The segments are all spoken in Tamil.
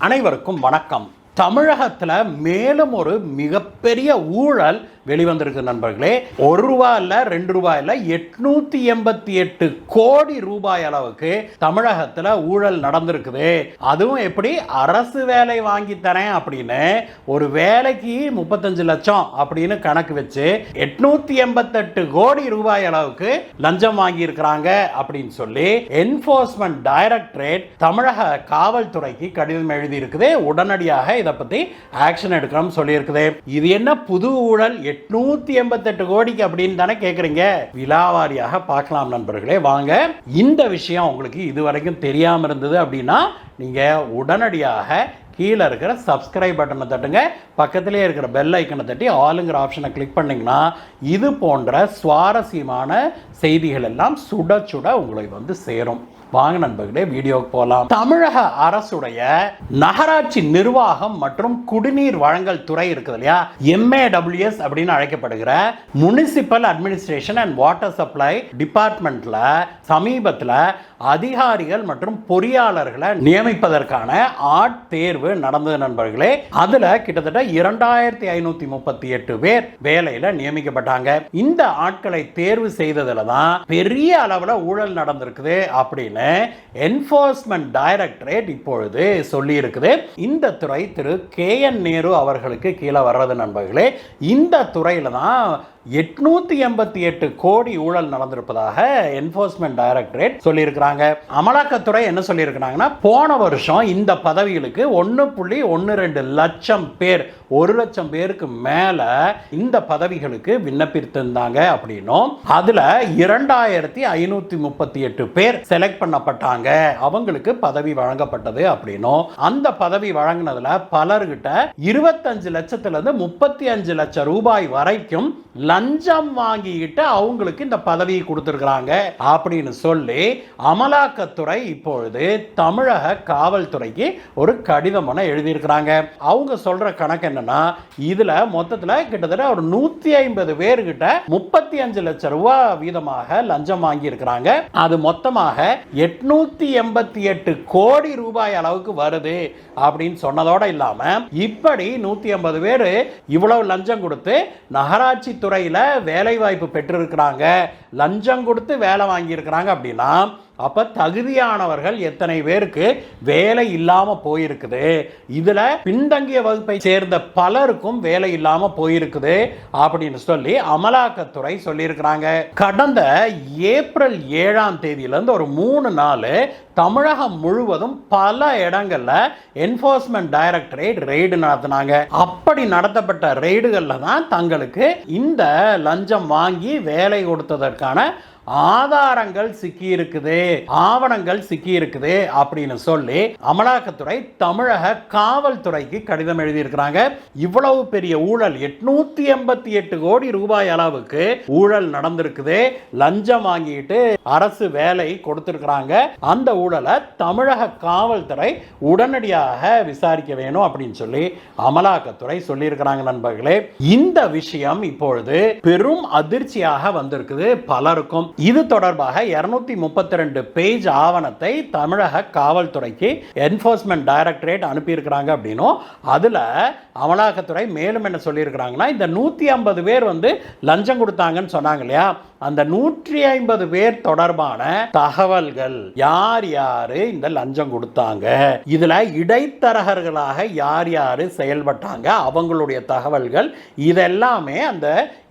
அனைவருக்கும் வணக்கம். தமிழகத்தில் மேலும் ஒரு மிகப்பெரிய ஊழல் வெளிவந்திருக்கு நண்பர்களே. ₹1 இல்ல ₹2 இல்ல 888 கோடி ரூபாய் அளவுக்கு தமிழகத்தில் ஊழல் நடந்திருக்குது. அதுவும் எப்படி அரசு வேலை வாங்கி தரேன் அப்படின்னு ஒரு வேலைக்கு 35 லட்சம் அப்படின்னு கணக்கு வச்சு 888 கோடி ரூபாய் அளவுக்கு லஞ்சம் வாங்கி இருக்கிறாங்க அப்படின்னு சொல்லி என்ஃபோர்ஸ்மெண்ட் டைரக்டரேட் தமிழக காவல்துறைக்கு கடிதம் எழுதி இருக்குது. உடனடியாக இதை பத்தி ஆக்ஷன் எடுக்கணும் சொல்லி இருக்குது. இது என்ன புது ஊழல்? 888 கோடிக்கு அப்படின்னு தானே கேட்குறீங்க. விலாவாரியாக பார்க்கலாம் நண்பர்களே. வாங்க, இந்த விஷயம் உங்களுக்கு இதுவரைக்கும் தெரியாமல் இருந்தது அப்படின்னா நீங்கள் உடனடியாக கீழே இருக்கிற சப்ஸ்கிரைப் பட்டனை தட்டுங்க. பக்கத்திலே இருக்கிற பெல் ஐக்கனை தட்டி ஆளுங்கிற ஆப்ஷனை கிளிக் பண்ணிங்கன்னா இது போன்ற சுவாரஸ்யமான செய்திகள் எல்லாம் சுட சுட உங்களை வந்து சேரும். வாங்க நண்பர்களே, வீடியோக்கு போகலாம். தமிழக அரசுடைய நகராட்சி நிர்வாகம் மற்றும் குடிநீர் வழங்கல் துறை இருக்குது இல்லையா, MAWS அப்படின்னு அழைக்கப்படுகிற municipal administration and water supply டிபார்ட்மெண்ட்ல சமீபத்தில் அதிகாரிகள் மற்றும் பொறியாளர்களை நியமிப்பதற்கான தேர்வு நடந்தது நண்பர்களே. அதுல கிட்டத்தட்ட 2538 பேர் வேலையில நியமிக்கப்பட்டாங்க. இந்த ஆட்களை தேர்வு செய்ததுல தான் பெரிய அளவில் ஊழல் நடந்திருக்குது அப்படின்னு என்ஃபோர்ஸ்மெண்ட் டைரக்டரேட் இப்பொழுது சொல்லி இருக்குது. இந்த துறை திரு KN நேரு அவர்களுக்கு கீழே வர்றது நண்பர்களே. இந்த துறையில தான் 888 கோடி ஊழல் நடந்திருப்பதாக என்ஃபோர்ஸ்மெண்ட் டைரக்டரேட் சொல்லியிருக்கிறாங்க. அமலாக்கத்துறை என்ன சொல்லியிருக்கிறாங்கன்னா, போன வருஷம் இந்த பதவிகளுக்கு 1.12 லட்சம் பேர், 1 லட்சம் பேருக்கு மேல இந்த பதவிகளுக்கு விண்ணப்பித்திருந்தாங்க அப்படின்னும், அதுல 2538 பேர் செலக்ட் பண்ணப்பட்டாங்க, அவங்களுக்கு பதவி வழங்கப்பட்டது அப்படின்னும், அந்த பதவி வழங்கினதுல பலர்கிட்ட 25 லட்சத்திலிருந்து 35 லட்சம் ரூபாய் வரைக்கும் லஞ்சம் வாங்கிக்கிட்டு அவங்களுக்கு இந்த பதவியை கொடுத்திருக்கிறாங்க அப்படின்னு சொல்லி அமலாக்கத்துறை இப்பொழுது தமிழக காவல்துறைக்கு ஒரு கடிதம் எழுதியிருக்கிறாங்க. அவங்க சொல்ற கணக்கு என்னன்னா, இதுல மொத்தத்துல கிட்டத்தட்ட ஒரு 150 பேர்கிட்ட 35 லட்சம் ரூபாய் வீதமாக லஞ்சம் வாங்கி இருக்கிறாங்க. அது மொத்தமாக 888 கோடி ரூபாய் அளவுக்கு வருது அப்படின்னு சொன்னதோட இல்லாம, இப்படி 150 பேர் இவ்வளவு லஞ்சம் கொடுத்து நகராட்சி துறையில வேலை வாய்ப்பு பெற்றிருக்கிறாங்க, லஞ்சம் கொடுத்து வேலை வாங்கி இருக்கிறாங்க அப்படின்னா, அப்ப தகுதியானவர்கள் எத்தனை பேருக்கு வேலை இல்லாம போயிருக்குது, இதுல பின்தங்கிய வகுப்பை சேர்ந்த பலருக்கும் வேலை இல்லாம போயிருக்குது அப்படின்னு சொல்லி அமலாக்கத்துறை சொல்லியிருக்கிறாங்க. கடந்த ஏப்ரல் 7ஆம் தேதியிலிருந்து ஒரு 3 நாள் தமிழகம் முழுவதும் பல இடங்கள்ல என்ஃபோர்ஸ்மெண்ட் டைரக்டரேட் ரெய்டு நடத்தினாங்க. அப்படி நடத்தப்பட்ட ரெய்டுகள்ல தான் தங்களுக்கு இந்த லஞ்சம் வாங்கி வேலை கொடுத்ததற்கான ஆதாரங்கள் சிக்கி இருக்குது, ஆவணங்கள் சிக்கி இருக்குது அப்படின்னு சொல்லி அமலாக்கத்துறை தமிழக காவல்துறைக்கு கடிதம் எழுதியிருக்கிறாங்க. இவ்வளவு பெரிய ஊழல், 888 கோடி ரூபாய் அளவுக்கு ஊழல் நடந்திருக்குது, லஞ்சம் வாங்கிட்டு அரசு வேலை கொடுத்திருக்கிறாங்க. அந்த ஊழலை தமிழக காவல்துறை உடனடியாக விசாரிக்க வேணும் அப்படின்னு சொல்லி அமலாக்கத்துறை சொல்லியிருக்கிறாங்க நண்பர்களே. இந்த விஷயம் இப்பொழுது பெரும் அதிர்ச்சியாக வந்திருக்குது பலருக்கும். இது தொடர்பாக 232 பேஜ் ஆவணத்தை தமிழக காவல்துறைக்கு என்ஃபோர்ஸ்மெண்ட் டைரக்டரேட் அனுப்பியிருக்கிறாங்க அப்படின்னும், அதுல அமலாக்கத்துறை மேலும் என்ன சொல்லியிருக்கிறாங்கன்னா, இந்த 150 பேர் வந்து லஞ்சம் கொடுத்தாங்கன்னு சொன்னாங்க இல்லையா, அந்த 150 பேர் தொடர்பான தகவல்கள், யார் யாரு இந்த லஞ்சம் கொடுத்தாங்க, இதுல இடைத்தரகர்களாக யார் யாரு செயல்பட்டாங்க, அவங்களுடைய தகவல்கள், இதெல்லாமே அந்த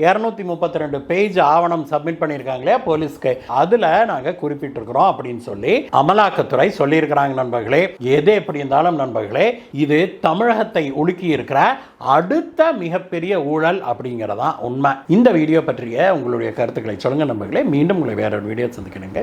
232 பேஜ் ஆவணம் சப்மிட் பண்ணியிருக்காங்களே போலீஸ்க்கு, அதுல நாங்க குறிப்பிட்டிருக்கிறோம் அப்படின்னு சொல்லி அமலாக்கத்துறை சொல்லியிருக்கிறாங்க நண்பர்களே. எது எப்படி இருந்தாலும் நண்பர்களே, இது தமிழகத்தை உலுக்கி இருக்கிற அடுத்த மிகப்பெரிய ஊழல் அப்படிங்கிறதா உண்மை. இந்த வீடியோ பற்றிய உங்களுடைய கருத்துக்களை சொல்லுங்க நண்பர்களே. மீண்டும் உங்களை வேற ஒரு வீடியோ சந்திக்கிறேங்க.